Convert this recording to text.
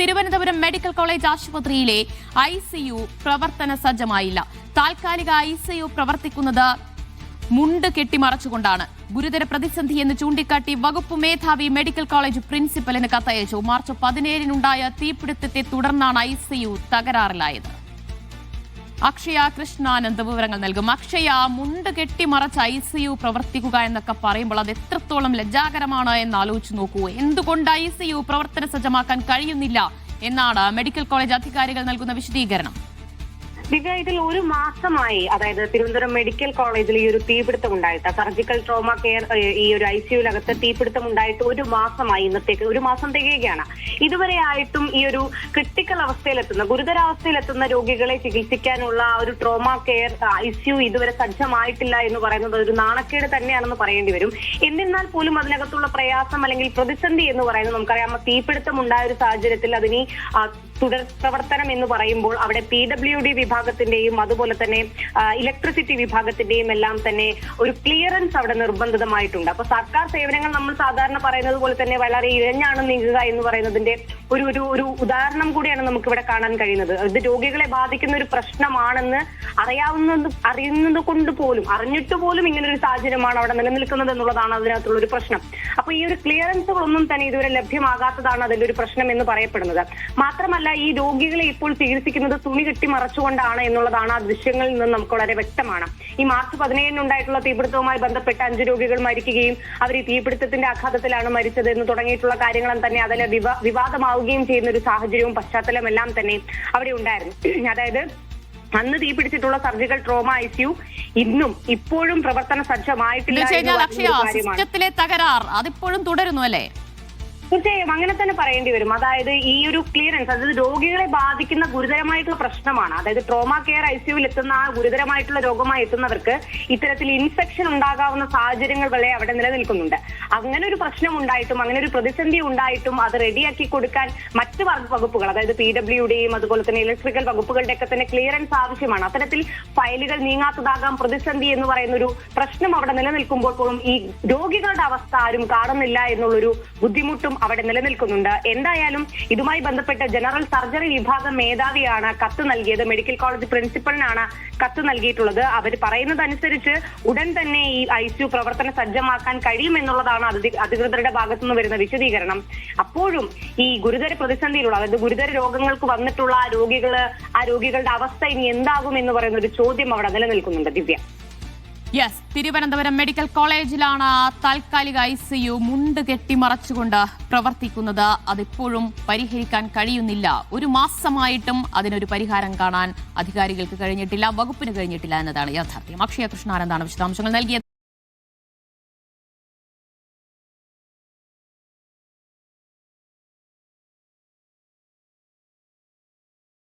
Thiruvananthapuram medical college ആശുപത്രിയിലെ ICU പ്രവർത്തന സജ്ജമായില്ല. താൽക്കാലിക ICU പ്രവർത്തിക്കുന്നത് മുണ്ട് കെട്ടിമറച്ചുകൊണ്ടാണ്. ഗുരുതര പ്രതിസന്ധിയെന്ന് ചൂണ്ടിക്കാട്ടി വകുപ്പ് മേധാവി മെഡിക്കൽ കോളേജ് പ്രിൻസിപ്പലിന് കത്തയച്ചു. മാർച്ച് 17-നുണ്ടായ തീപിടുത്തത്തെ തുടർന്നാണ് ICU തകരാറിലായത്. അക്ഷയ കൃഷ്ണാനന്ദ് വിവരങ്ങൾ നൽകും. അക്ഷയ, മുണ്ട് കെട്ടിമറച്ച് ICU പ്രവർത്തിക്കുക എന്നൊക്കെ പറയുമ്പോൾ അത് എത്രത്തോളം ലജ്ജാകരമാണ് എന്ന് ആലോചിച്ച് നോക്കൂ. എന്തുകൊണ്ട് ICU പ്രവർത്തന സജ്ജമാക്കാൻ കഴിയുന്നില്ല എന്നാണ് മെഡിക്കൽ കോളേജ് അധികാരികൾ നൽകുന്ന വിശദീകരണം. ദിവ്യ, ഇതിൽ ഒരു മാസമായി, അതായത് തിരുവനന്തപുരം മെഡിക്കൽ കോളേജിൽ ഈ ഒരു തീപിടുത്തം ഉണ്ടായിട്ട്, സർജിക്കൽ ട്രോമ കെയർ ഈ ഒരു ICUവിനകത്ത് തീപിടുത്തം ഉണ്ടായിട്ട് ഒരു മാസമായി. ഇന്നത്തേക്ക് ഒരു മാസം തികയുകയാണ്. ഇതുവരെ ആയിട്ടും ഈ ഒരു ക്രിട്ടിക്കൽ അവസ്ഥയിലെത്തുന്ന, ഗുരുതരാവസ്ഥയിലെത്തുന്ന രോഗികളെ ചികിത്സിക്കാനുള്ള ഒരു ട്രോമ കെയർ ICU ഇതുവരെ സജ്ജമായിട്ടില്ല എന്ന് പറയുന്നത് ഒരു നാണക്കേട് തന്നെയാണെന്ന് പറയേണ്ടി വരും. എന്നിരുന്നാൽ പോലും അതിനകത്തുള്ള പ്രയാസം അല്ലെങ്കിൽ പ്രതിസന്ധി എന്ന് പറയുന്നത് നമുക്കറിയാം. തീപിടുത്തം ഉണ്ടായ ഒരു സാഹചര്യത്തിൽ അതിന് തുടർ പ്രവർത്തനം എന്ന് പറയുമ്പോൾ അവിടെ PWD വിഭാഗത്തിന്റെയും അതുപോലെ തന്നെ ഇലക്ട്രിസിറ്റി വിഭാഗത്തിന്റെയും എല്ലാം തന്നെ ഒരു ക്ലിയറൻസ് അവിടെ നിർബന്ധിതമായിട്ടുണ്ട്. അപ്പൊ സർക്കാർ സേവനങ്ങൾ നമ്മൾ സാധാരണ പറയുന്നത് പോലെ തന്നെ വളരെ ഇഴഞ്ഞാണ് നീങ്ങുക എന്ന് പറയുന്നതിന്റെ ഒരു ഉദാഹരണം കൂടിയാണ് നമുക്ക് ഇവിടെ കാണാൻ കഴിയുന്നത്. ഇത് രോഗികളെ ബാധിക്കുന്ന ഒരു പ്രശ്നമാണെന്ന് അറിയുന്നത് കൊണ്ട് പോലും, അറിഞ്ഞിട്ട് പോലും ഇങ്ങനെ ഒരു സാഹചര്യമാണ് അവിടെ നിലനിൽക്കുന്നത് എന്നുള്ളതാണ് അതിനകത്തുള്ള ഒരു പ്രശ്നം. അപ്പൊ ഈ ഒരു ക്ലിയറൻസുകളൊന്നും തന്നെ ഇതുവരെ ലഭ്യമാകാത്തതാണ് അതിന്റെ ഒരു പ്രശ്നം എന്ന് പറയപ്പെടുന്നത്. മാത്രമല്ല, ഈ രോഗികളെ ഇപ്പോൾ ചികിത്സിക്കുന്നത് തുണി കെട്ടി മറച്ചുകൊണ്ടാണ് എന്നുള്ളതാണ് ആ ദൃശ്യങ്ങളിൽ നിന്ന് നമുക്ക് വളരെ വ്യക്തമാണ്. ഈ മാർച്ച് 17-നുണ്ടായിട്ടുള്ള തീപിടുത്തവുമായി ബന്ധപ്പെട്ട് 5 രോഗികൾ മരിക്കുകയും അവർ ഈ തീപിടുത്തത്തിന്റെ ആഘാതത്തിലാണ് മരിച്ചത് എന്ന് തുടങ്ങിയിട്ടുള്ള കാര്യങ്ങളും തന്നെ അതിൽ വിവാദമാവുകയും ചെയ്യുന്ന ഒരു സാഹചര്യവും പശ്ചാത്തലം എല്ലാം തന്നെ അവിടെ ഉണ്ടായിരുന്നു. അതായത് അന്ന് തീപിടിച്ചിട്ടുള്ള സർജിക്കൽ ട്രോമ ICU ഇപ്പോഴും പ്രവർത്തന സജ്ജമായിട്ടില്ല. സിസ്റ്റത്തിലെ തകരാർ അതിപ്പോഴും തുടരുന്നു അല്ലേ? തീർച്ചയായും അങ്ങനെ തന്നെ പറയേണ്ടി വരും. അതായത് ഈ ഒരു ക്ലിയറൻസ്, അതായത് രോഗികളെ ബാധിക്കുന്ന ഗുരുതരമായിട്ടുള്ള പ്രശ്നമാണ്. അതായത് ട്രോമ കെയർ ICUവിൽ എത്തുന്ന ആ ഗുരുതരമായിട്ടുള്ള രോഗമായി എത്തുന്നവർക്ക് ഇത്തരത്തിൽ ഇൻഫെക്ഷൻ ഉണ്ടാകാവുന്ന സാഹചര്യങ്ങൾ വരെ അവിടെ നിലനിൽക്കുന്നുണ്ട്. അങ്ങനെ ഒരു പ്രശ്നം ഉണ്ടായിട്ടും, അങ്ങനെ ഒരു പ്രതിസന്ധി ഉണ്ടായിട്ടും അത് റെഡിയാക്കി കൊടുക്കാൻ മറ്റ് വകുപ്പുകൾ, അതായത് PWDയും അതുപോലെ തന്നെ ഇലക്ട്രിക്കൽ വകുപ്പുകളുടെ ഒക്കെ തന്നെ ക്ലിയറൻസ് ആവശ്യമാണ്. അത്തരത്തിൽ ഫയലുകൾ നീങ്ങാത്തതാകാം പ്രതിസന്ധി എന്ന് പറയുന്ന ഒരു പ്രശ്നം അവിടെ നിലനിൽക്കുമ്പോൾ പോലും ഈ രോഗികളുടെ അവസ്ഥ ആരും കാണുന്നില്ല എന്നുള്ളൊരു ബുദ്ധിമുട്ടും അവിടെ നിലനിൽക്കുന്നുണ്ട്. എന്തായാലും ഇതുമായി ബന്ധപ്പെട്ട് ജനറൽ സർജറി വിഭാഗം മേധാവിയാണ് കത്ത് നൽകിയത്. മെഡിക്കൽ കോളേജ് പ്രിൻസിപ്പലിനാണ് കത്ത് നൽകിയിട്ടുള്ളത്. അവർ പറയുന്നതനുസരിച്ച് ഉടൻ തന്നെ ഈ ICU പ്രവർത്തന സജ്ജമാക്കാൻ കഴിയുമെന്നുള്ളതാണ് അധികൃതരുടെ ഭാഗത്തുനിന്ന് വരുന്ന വിശദീകരണം. അപ്പോഴും ഈ ഗുരുതര പ്രതിസന്ധിയിലുള്ള, അതായത് ഗുരുതര രോഗങ്ങൾക്ക് വന്നിട്ടുള്ള ആ രോഗികളുടെ അവസ്ഥ ഇനി എന്താകും എന്ന് പറയുന്ന ഒരു ചോദ്യം അവിടെ നിലനിൽക്കുന്നുണ്ട്. ദിവ്യ, യെസ്, തിരുവനന്തപുരം മെഡിക്കൽ കോളേജിലാണ് താൽക്കാലിക ICU മുണ്ട് കെട്ടിമറച്ചുകൊണ്ട് പ്രവർത്തിക്കുന്നത്. അതിപ്പോഴും പരിഹരിക്കാൻ കഴിയുന്നില്ല. ഒരു മാസമായിട്ടും അതിനൊരു പരിഹാരം കാണാൻ അധികാരികൾക്ക് കഴിഞ്ഞിട്ടില്ല, വകുപ്പിന് കഴിഞ്ഞിട്ടില്ല എന്നതാണ് യാഥാർത്ഥ്യം. അക്ഷയ കൃഷ്ണാനന്ദാണ് വിശദാംശങ്ങൾ നൽകിയത്.